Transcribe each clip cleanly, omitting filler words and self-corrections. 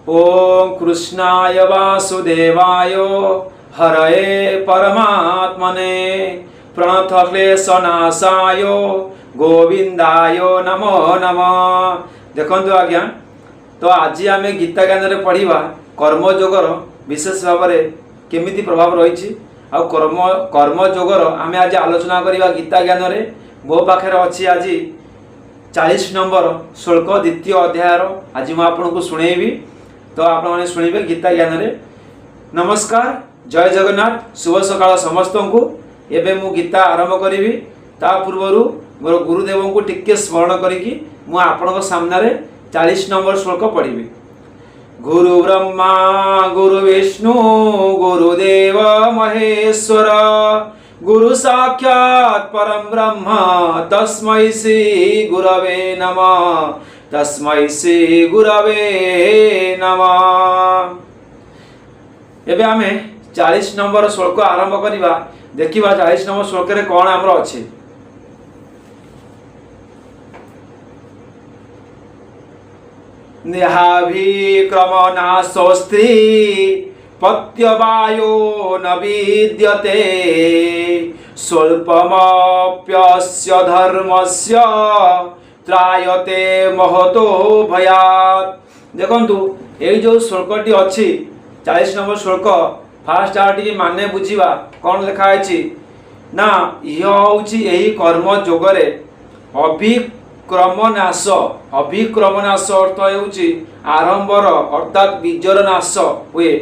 ओम कृष्णाय वासुदेवाय हरये परमात्मने प्रणतक्लेशनाशाय गोविंदाय नमो नमः। देखंतु आज्ञा, तो आज आम गीता ज्ञान रे पढ़िबा कर्मयोगर विशेष भाव में केमिति प्रभाव रही आ कर्मयोगर आम आज आलोचना करवा गीता ज्ञान रे। मो पाखे अच्छी आज 40 नंबर श्लोक द्वितीय अध्यायर आज मैं आपको शुणेबी, तो आपण मैंने शुणिबे गीता ज्ञान रे। नमस्कार, जय जगन्नाथ, शुभ सकाळ समस्त को। एबे मु गीता आरंभ करी, ता पूर्व मोर गुरुदेव को टिके स्मरण करी मु आपण सामने रे 40 नंबर श्लोक पढ़ी। गुरु ब्रह्मा गुरु विष्णु गुरुदेव महेश्वर गुरु साक्षात् परम ब्रह्म तस्मै श्री गुरवे नमः, तस्मै श्री गुरवे नमः। एबे आमे 40 नंबर श्लोक आरंभ करिबा। देखिबा 40 नंबर श्लोक रे कोन हमर अछि। निहाभिक्रमनाशो स्त्री पत्यवायो न विद्यते स्वल्पमप्यस्य धर्मस्य त्रायते महतो भयात्। देखंतु एई जो श्लोकटी अछि 40 नंबर श्लोक, फास्ट आटी माने बुझीबा कोन लिखा अछि ना, इह होछि एही कर्म जोगरे अभिक्रमनाश। अभिक्रमनाश अर्थ होछि आरंभर अर्थात बीजर नाश हुए।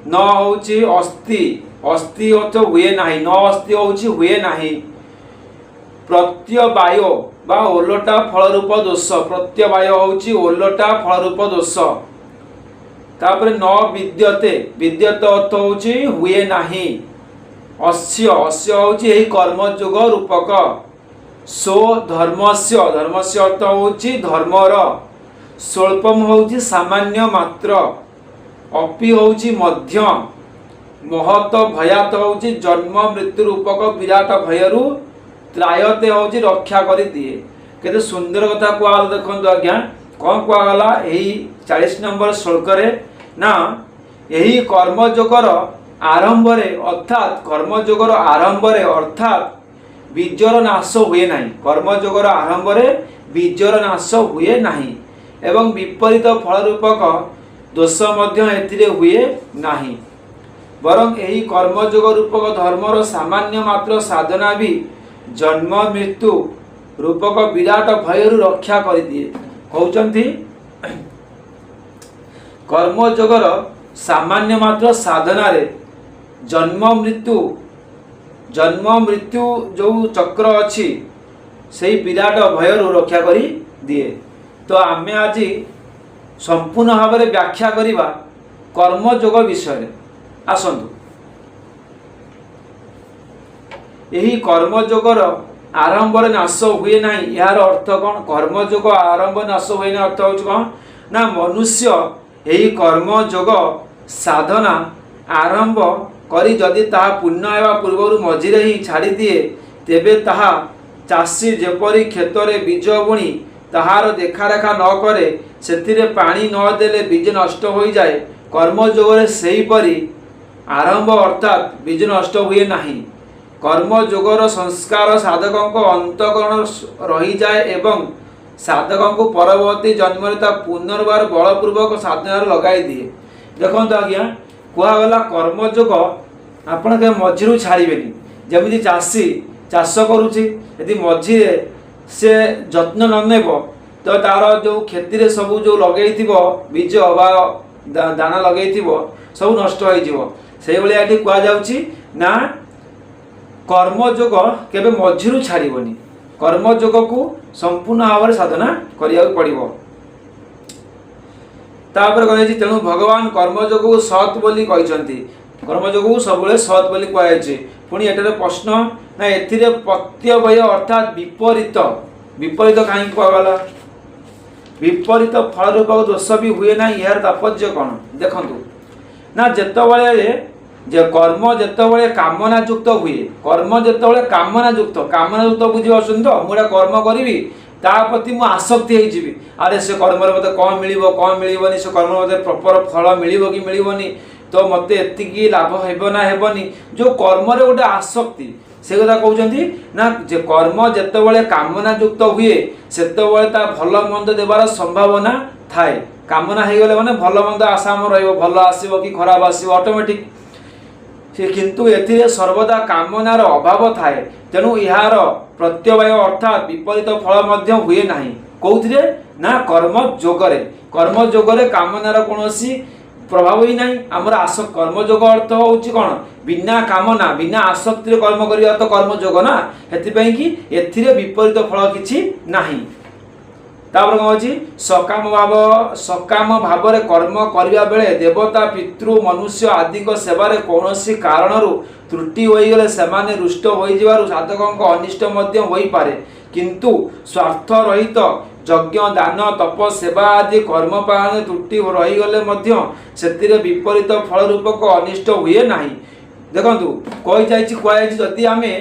न होछि अस्ति, अस्ति अर्थ हुए नाही, न अस्ति होछि हुए नाही। प्रत्यवाय बा ओलटा फल रूप दोष, प्रत्यवाय होछि ओलटा फल रूप दोष। तापर न विद्यते, विद्यते अर्थ होछि हुए नाही। अस्य, अस्य होछि एही कर्म जोग रूपक। सो धर्मस्य, धर्मस्य अर्थ होछि धर्मर। स्वल्पम होछि सामान्य मात्र। अपि होछि मध्य। महत भयात होछि जन्म मृत्यु रूपक विराट भयरु त्रायते होछि रक्षा करि दिए। केते सुंदर कथा कुआ देखंतु आज्ञा, कोन कुआ गला एही 40 नंबर श्लोक रे ना, एही कर्मयोगर आरंभ रे अर्थात कर्मयोगर आरंभ रे अर्थात बीजर नाश हुए नाही। कर्मयोगर आरंभ रे बीजर नाश हुए नाही एवं विपरीत फल रूपक दोष मध्य एथिरे हुए नाही। बरं एही कर्मयोग रूपक धर्मर सामान्य मात्र साधना भी जन्म मृत्यु रूपक विराट भयरु रक्षा कर दिए। कहउचंती कर्मयोगर सामान्य मात्र साधना रे जन्म मृत्यु जो चक्र अच्छी से विराट भयरु रक्षा करी दिए। तो आमे आज संपूर्ण भाव में व्याख्या करिबा कर्मयोग विषय। आसंतु यही कर्मयोगर आरंभ नाश हुए ना, यार अर्थ कौन? कर्मयोग आरंभ नाश हुए ना अर्थ होच कौन ना, मनुष्य यही कर्मयोग साधना आरंभ करी जदि ताहा पुण्य हेबा पूर्व मझिरे ही छाड़ी दिए, तेबे ताहा चाषी जेपरी खेतरे बीज बुणी ताहार देखारेखा न करे, सेथिरे पानी न देले बीज नष्ट हो जाए। कर्मयोगरे सेहीपरि आरंभ अर्थात बीज नष्ट हुए नाही। कर्मयोगर संस्कार साधकों अंतकरण रही जाए एवं साधकों परवर्ती जन्म पुनर्बार बलपूर्वक साधना लगाई दिए। देखो आज्ञा, कहगला कर्मयोग आपण के मझिरू छाड़बेनि। जमी चाषी चाष करुच्ची, यदि मझिरे से जत्न न नेब तो तार जो खेती सबू जो लगे बीज बा दाना लगे सब नष्ट हो। से भाई कहुच्छी ना, कर्मयोग केबे मझिरू छाड़बनी। कर्मयोग को संपूर्ण भाव में साधना करिया पड़िबो। तापर कहे तेणु भगवान कर्मयोग को सत् बोली कहिसंती। कर्मयोग को सबले सत् बोली कहुच्छे। पुणी एटारे प्रश्न ना, एथिरे प्रत्यवय अर्थात विपरीत, विपरीत कहीं कहगला? विपरीत फल रूपक दोष भी हुए ना, यार तात्पर्य कौन? देखंतु ना, जेतबेले जे कर्म जेतबेले कामना युक्त हुए, कर्म जेतबेले कामना युक्त बुझी पाछन तो, मुझे कर्म करी ता प्रति मु आसक्ति होइजिबि अरे से कर्म मते कौन मिलिबो कौन मिलिबोनी से कर्म मते प्रॉपर फल मिलिबो कि मिलिबोनी तो मते एतिकी लाभ हेबो ना हेबोनी जो कर्म रे गोटे आसक्ति से कथा कहउचंती ना जे कर्म जेतेबेले कामना युक्त हुए सेतेबेले ता भल मंद देबार संभावना थाए कामना हे गले माने भल मंद आशा हम रहइबो भल आसीबो कि खराब आसीबो ऑटोमेटिक से किंतु एथिरे सर्वदा कामनार अभाव थाए तेणु यार प्रत्यवाय अर्थात विपरीत फल मध्य हुए नाही कोउथिरे ना कर्म जोगरे कामनार कोनोसी प्रभाव ही नहीं आमर कर्म जोग अर्थ होउची कोन बिना कामना बिना आसक्ति कर्म करिया तो कर्म जोग ना हेति पई कि एथिरे विपरीत फल किछि नाही तापर कौन अच्छी सकाम भाव रे कर्म करिया बेले देवता पितृ मनुष्य आदि सेवारे कौनसी कारणरू त्रुटि होइगले सेमाने रुष्ट होई जिवारु साधकक अनिष्ट मध्य होई पारे किंतु स्वार्थ रहित यज्ञ दान तप सेवा आदि कर्म पालन त्रुटि रहीगले मध्य सेतिरे विपरीत फल रूपक अनिष्ट हुए नाही देखंतु कहि जाइछि कुआ जाइछि जदि आमे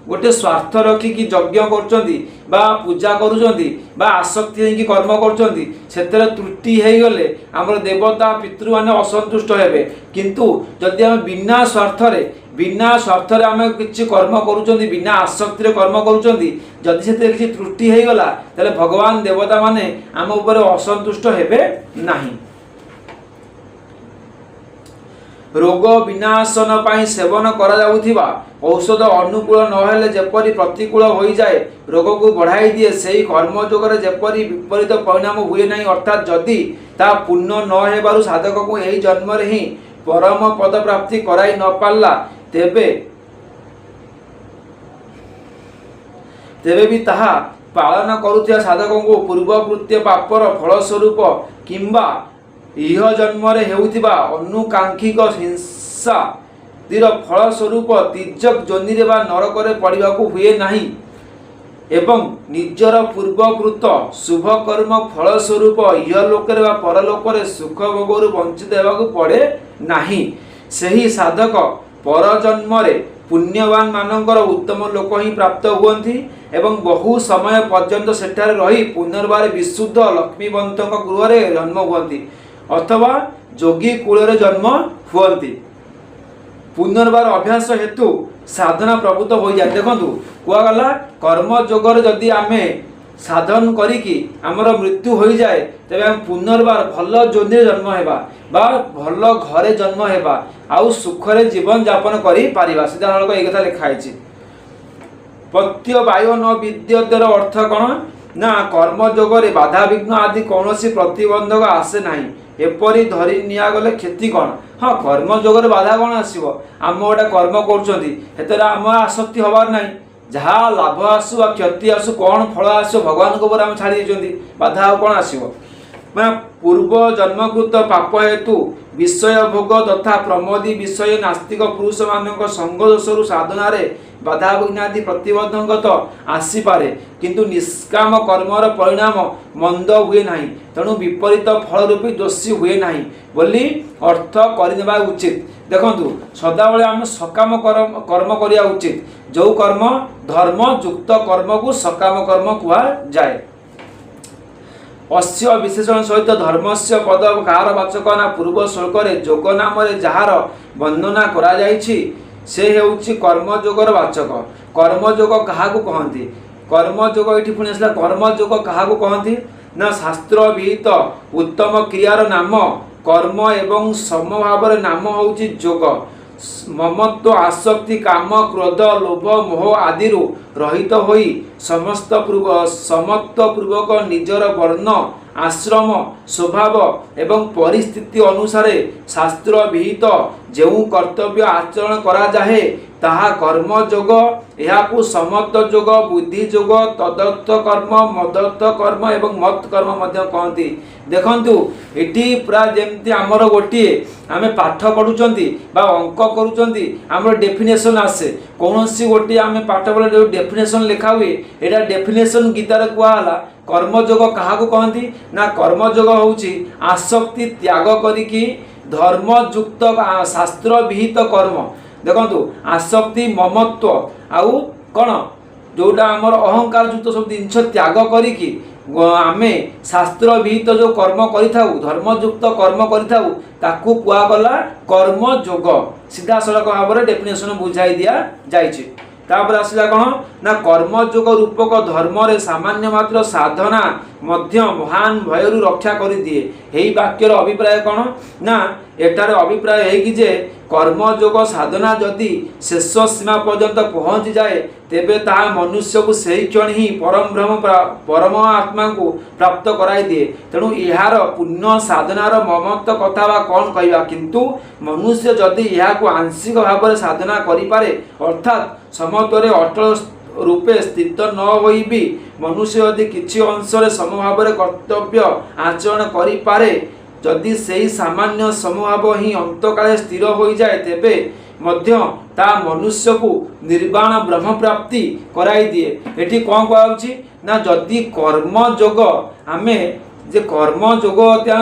गोटे स्वार्थ रखिकी यज्ञ करचंदी बा पूजा करूचंदी बा आसक्ति होइकी कर्म करचंदी सेतरे त्रुटि हेई गले हमर देवता पितृ माने असंतुष्ट हेबे किंतु जदि हम बिना स्वार्थ रे हम किछि कर्म करूचंदी बिना आसक्ति रे कर्म करूचंदी जदि सेते किछि त्रुटि हेई गला तले भगवान देवता माने हम ऊपर असंतुष्ट हेबे नाही रोग विनाशन पाई सेवन करा जाउथिबा औषध अनुकूल नहेले जेपरि प्रतिकूल होई जाए रोग को बढ़ाई दिए सेही कर्म जोगरे जेपरि विपरीत परिणाम हुए नहीं अर्थात जदि ता पुण्य न हेबारु साधक को एही जन्म रे ही परम पद प्राप्ति कराई न पारला तेबे भी ताहा पालन करुथिया साधक को पूर्व कृत्य पापर फल स्वरूप किंबा इह जन्म रे हेउथिबा अनुकांक्षिक हिंसा तीर फल स्वरूप तिर्यक जोनि रे बा नरक रे पड़िबा को हुए नाही एवं निजर पूर्वकृत शुभ कर्म फल स्वरूप इह लोक रे बा परलोक रे सुख भोगरु वंचित हेबा को पड़े नाही सेही साधक पर जन्म रे पुण्यवान मानकर उत्तम लोक ही प्राप्त हुअंती एवं बहु समय पर्यंत सेठारे रही पुनर्बार विशुद्ध लक्ष्मीवंतक गृह रे जन्म हुअंती अथवा जोगी कूल रे जन्म हुअंती पुनर्बार अभ्यास हेतु साधना प्रभुत हो जाए देखंतु कुआ गला कर्म जोगर जदि आमे साधन करिकी हमर मृत्यु हो जाए तबे हम पुनर्बार भल जोनि जन्म हेबा बा भल घरे जन्म हेबा आउ सुख रे जीवन यापन करि पारिबा सीधा हलको ए कथा लिखा आइछि पत्य वायु न विद्यतेर अर्थ कोन ना कर्म जोगरे बाधा विघ्न आदि कौनसी प्रतिबंधक आसे नाही एपरी धरी निया गले क्षति कौन हाँ कर्म जोगरे बाधा कौन आसो आम गोटे कर्म कर आम आसक्ति हबार ना जहाँ लाभ आसु क्षति आसु कौन फल आसो भगवान को आम छाड़ी बाधा कौन आसो मैं पूर्व जन्मकृत पाप हेतु विषय भोग तथा प्रमोदी विषय नास्तिक पुरुष मानक संग दोषरु साधना रे बाधा विघ्नादि प्रतिबंधक तो आसीपारे किंतु निष्काम कर्मर परिणाम मंद हुए नहीं तेणु विपरीत फल रूपी दोषी हुए नहीं बोली अर्थ करनेबा उचित देखंतु सदाबले आम सकाम कर्म करिया उचित जो कर्म धर्म युक्त कर्म को सकाम कर्म कुआ जाए अस्य विशेषण सहित धर्मस्य पद कार वाचक ना पूर्व श्लोक रे जोग नाम रे जहार वर्णना करा जायछि से हेउछि कर्मयोगर वाचक कर्मयोग कहा को कहंती कर्मयोग एठी पुणी आसला कर्मयोग कहा को कहंती ना शास्त्र विहित उत्तम क्रियार नाम कर्म एवं समभाव नाम होउछि जोग ममत्व आसक्ति काम क्रोध लोभ मोह आदि रहित होई समत्व पूर्वक निजर वर्ण आश्रम स्वभाव एवं परिस्थिति अनुसार शास्त्र विहित जो कर्तव्य आचरण करा जाए ताहा कर्म जोग याकू समत्व जोग बुद्धि जोग तदर्थ कर्म मदर्थ कर्म एवं मत कर्म मध्य कहती देखंतु एटी पूरा जेमती आमर गोटे आमे पाठ पढुचंती बा अंक करूचंती आमर डेफिनेशन आसे कोनोसी गोटे आमे पाठ पढले जो डेफिनेशन लिखा हुए एटा डेफिनेशन गीतार कुआ हला कर्मयोग कहा को कहती ना कर्मयोग होउची आसक्ति त्याग करिकी धर्म युक्त शास्त्र विहित कर्म देखंतु आसक्ति ममत्व आउ कौन जोटा आमर अहंकार युक्त सब जिनस त्याग करिकी आमे शास्त्र विहित जो कर्म करिथाउ धर्मयुक्त कर्म करिथाउ ताकू कुआगला कर्म योग सीधा सड़क भाव में डेफिनेशन बुझाई दिया जाइए। तापर आसला कौन ना कर्मयोग रूपक धर्म रे सामान्य मात्र साधना मध्य महान भयरु रक्षा कर दिए। यही वाक्यर अभिप्राय कौन ना एटार अभिप्राय है कि जे कर्मयोग साधना जदि शेष सीमा पर्यंत पहुँची जाए तेबे ता मनुष्य को सही क्षण ही परम ब्रह्म परम आत्मा को प्राप्त कराई दिए। तेणु यार पुण्य साधनार ममत्व कथा बा कौन कहवा किंतु मनुष्य जदि यह आंशिक भाव में साधना करिपारे अर्थात समत्वरे अटल रूपे स्थित न होई भी मनुष्य यदि किछि अंश समभाव कर्तव्य आचरण करिपारे जदि सही सामान्य समभाव ही अंतकाले स्थिर हो जाए तेबे मध्य ता मनुष्य को निर्वाण ब्रह्म प्राप्ति कराई दिए। एठी कौन कहुछि ना जदि कर्म योग आमे जे कर्म योग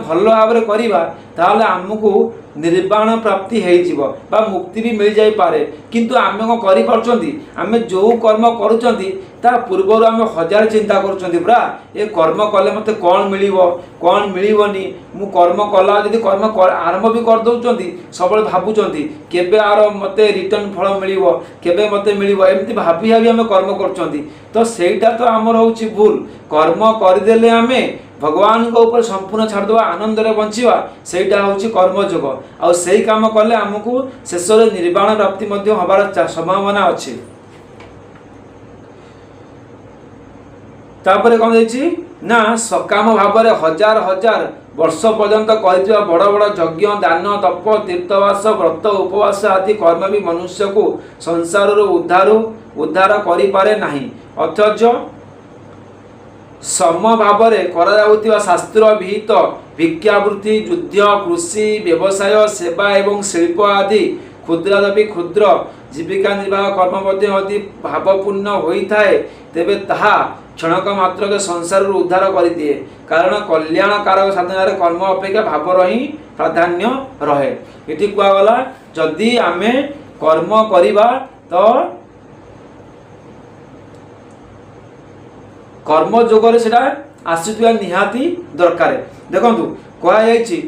भल भाव में करवा ताहले आमको निर्वाण प्राप्ति हो मुक्ति भी मिल जाई पारे किंतु आमे कौन करि पारछंती आमे जो कर्म करूछंती ता पूर्वर आम हजार चिंता करुँच पूरा ये कर्म कले मत कौन मिल कौन मिलनी मु कर्म कला जदि कर्म आरंभ भी कर दौरान सब भावुंट केबे आर मत रिटर्न फल मिल केबे मत मिल एमती भाभी भाभी आम कर्म कर तो सेटा तो आमर हूँ भूल कर्म करदे आम भगवान को ऊपर संपूर्ण छाड़देवा आनंद रे बंचिवा सेटा हूँ कर्मयोग आउ से काम कले आमको शेष निर्वाण प्राप्ति हबार संभावना अच्छी। तापर कौन ना सकाम भाव में हजार हजार वर्ष पर्यंत कर बड़ बड़ यज्ञ दान तप तीर्थवास व्रत उपवास आदि कर्म भी मनुष्य को संसार उद्धार करिपारे नहीं अथच सम भाव में करा शास्त्र विहित भिक्षावृत्ति युद्ध कृषि व्यवसाय सेवा एवं शिल्प आदि क्षुद्रादपि क्षुद्र जीविका निर्वाह कर्म यदि भावपूर्ण होता है तेबे ताहा क्षणक मात्र के संसार उद्धार कर दिए कारण कल्याणकारक साधन कर्म अपेक्षा भावर ही प्राधान्य रहे। ये कहगला जदि आमे कर्म करिबा तो कर्म जोगरे सेटा आसुवा निहाती दरकार। देखंतु कहती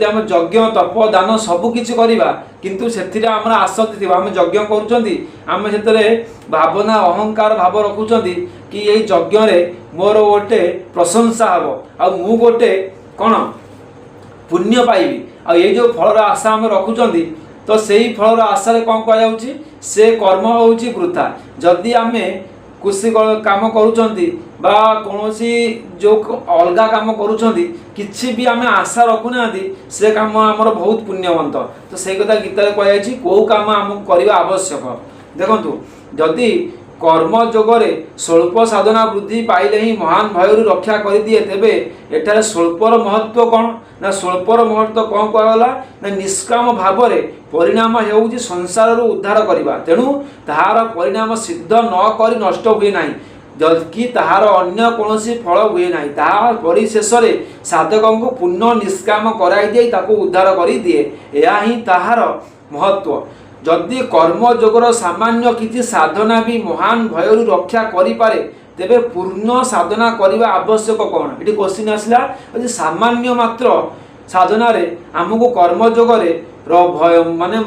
आम यज्ञ तप दान सबकि करवा किंतु से आम आसक्ति थी आम यज्ञ करें से भावना अहंकार भाव रखुंट कि यही यज्ञ मोर गोटे प्रशंसा हम आ मु गोटे कौन पुण्य पाइबी आ ये जो फलर आशा आम रखुंट तो सही फलर आशा कौन कह से कर्म हूँ वृथा जदि आम कृषि काम करुँच कौन जो अलग काम करुँच किसी भी आम आशा रखुना से काम आमर बहुत पुण्यवंत तो से कथा गीतार कहुई कौ काम आमको करवा आवश्यक। देखु जदि कर्म जोगरे स्वल्प साधना वृद्धि पाइले ही महान भयरु रक्षा कर दिए तेबे एठारे स्वल्पर महत्व कौन ना स्वल्पर महत्व कौन कहला ना निष्काम भाव में परिणाम हेउछि संसार उद्धार करवा तेणु ताहार परिणाम सिद्ध न करी नष्ट हुए नहीं जबकि ताहार अन्य कौन फल हुए ना ताहार परिशेष साधकों को पुण्य निष्काम कराई दिए ताको उद्धार कर दिए या ही ताहार महत्व। जदि कर्म जोगर सामान्य किसी साधना भी महान भयरु रक्षा करिपारे तेबे पूर्ण साधना करने आवश्यक कौन ये क्वेश्चन आसला सामान्य मात्र साधना रे आमको कर्म जोगरे भय माने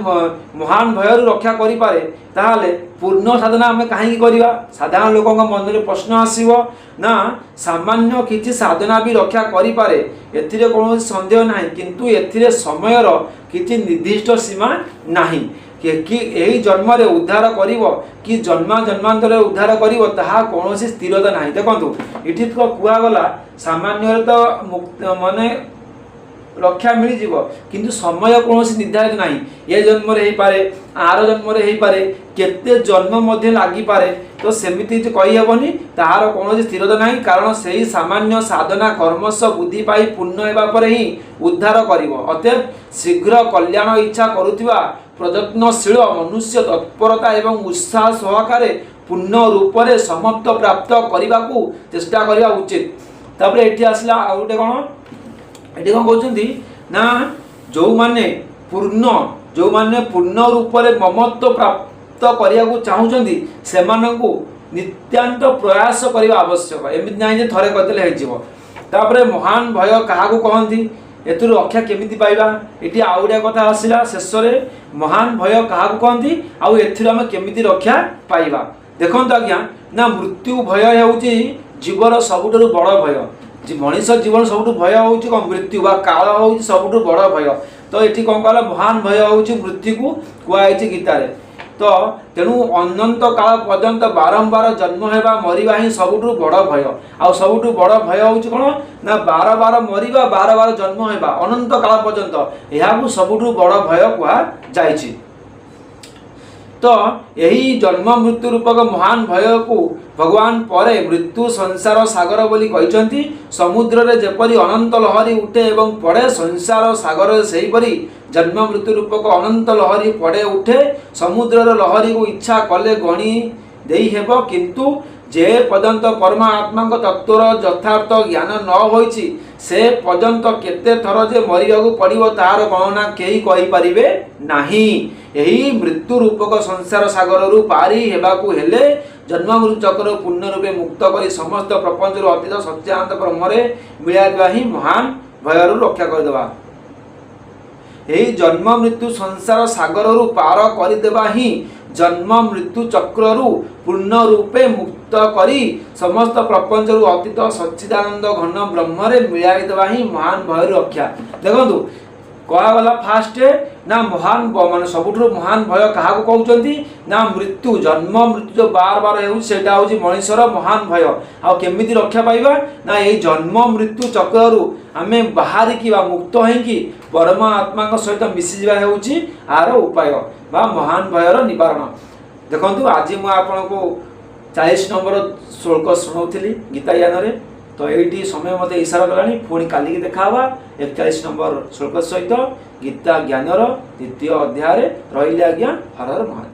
महान भयरु रक्षा करिपारे ताहले पूर्ण साधना आम कहीं करवा साधारण लोकों मन में प्रश्न आसव ना सामान्य किसी साधना भी रक्षा करिपारे एथिरे कौन संदेह नहीं किंतु एथिरे समयर किसी निर्दिष्ट सीमा नहीं कि यही जन्म रे उद्धार करिवो कि जन्मा जन्मांतर उद्धार करिवो ताहा कौन स्थिरता नहीं। देखंतु इठी तो कुआगला सामान्य तो मुक्त माने रक्षा मिल जीव किंतु समय कौन निर्धारित नहीं ये जन्म रे पारे आर जन्म रे पारे केते जन्म मध्य लागी पारे तो सेमिति कही हेबनी ताहार कौन स्थिरता नहीं कारण से ही सामान्य साधना कर्मश बुद्धि पाई पुण्य हेबा परे ही उद्धार करिवो अतएव शीघ्र कल्याण इच्छा करुथिबा प्रयत्नशील मनुष्य तत्परता एवं उत्साह सहकारे पूर्ण रूप से समाप्त प्राप्त करने को चेष्टा करने उचित। तापर एठी आसला आ गोटे कौन ये कौन कहते ना जो माने पूर्ण रूप से ममत्व प्राप्त करने को चाहूँगी से नित्यांत प्रयास करवा आवश्यक एमती ना जे थरे करदे हो तापर महान भय क्या कहती एथुर रक्षा केमिति पाइबा ये आउ गोटे कथा आसला शेष में महान भय क्या कहती आउ एम केमिति रक्षा पाइबा देखो आज्ञा ना मृत्यु भय हो जीवर सबुठ बड़ भय मनीष जीवन सब भय हूँ कौन मृत्यु बा काल हूँ सब बड़ भय तो ये कौन कहला महान भय हूँ मृत्यु को कहुई गीतार तो तेणु अनंत काल पर्यंत बारंबार जन्म होगा मरिबा ही सबुठ बड़ भय आ सबुठ बड़ भय हूँ कौन ना बार बार मरिबा बार बार जन्म होगा अनंत काल पर्यंत यह सबुठ बड़ भय कहुई तो यही जन्म मृत्यु रूपक महान भय को भगवान परे मृत्यु संसार सागर बोली कहते समुद्र रे जेपरी अनंत लहरी उठे एवं पड़े संसार सागर से हीपरी जन्म मृत्यु रूपक अनंत लहरी पड़े उठे समुद्र लहरी को इच्छा कले गणी देई हेबो किंतु जे पर्यंत परमात्मा तत्वर यथार्थ ज्ञान न होइछि से पर्यंत केते थर जे मरिया पड़ो तार गणना केही कहि परिबे नाही यही मृत्यु रूपक संसार सागर रु पारी हेबाकू हेले जन्म मृत्यु चक्र पूर्ण रूपे मुक्त करी समस्त प्रपंच अतीत सच्चांत ब्रह्म मिला ही महान भय रक्षा करदेवा यही जन्म मृत्यु संसार सागर रु पार करदेवा ही जन्म मृत्यु चक्र पूर्ण रूपे मुक्त करी समस्त प्रपंच अतीत सच्चिदानंद घन ब्रह्म मिलाई ही महान भय रक्षा देखु कहगला फास्ट ना महान मान सबुठ महान भय क्या कहते ना मृत्यु जन्म मृत्यु जो बार बार हो मनीषर महान भय आमिति रक्षा पाइबा ना यही जन्म मृत्यु चक्र आमे बाहरिकी मुक्त होइकी परमात्मा सहित मिसीजा होउची आर उपाय बा महान भयर निवारण देखंतु आज मु आपन को 40 नंबर श्लोक शुणाउथली गीता ज्ञान तो ये समय मत इशारा गलानी पुणी काली देखा 41 नंबर श्लोक सहित गीता ज्ञानर द्वितीय अध्याय रही आज्ञा हर हर महादेव।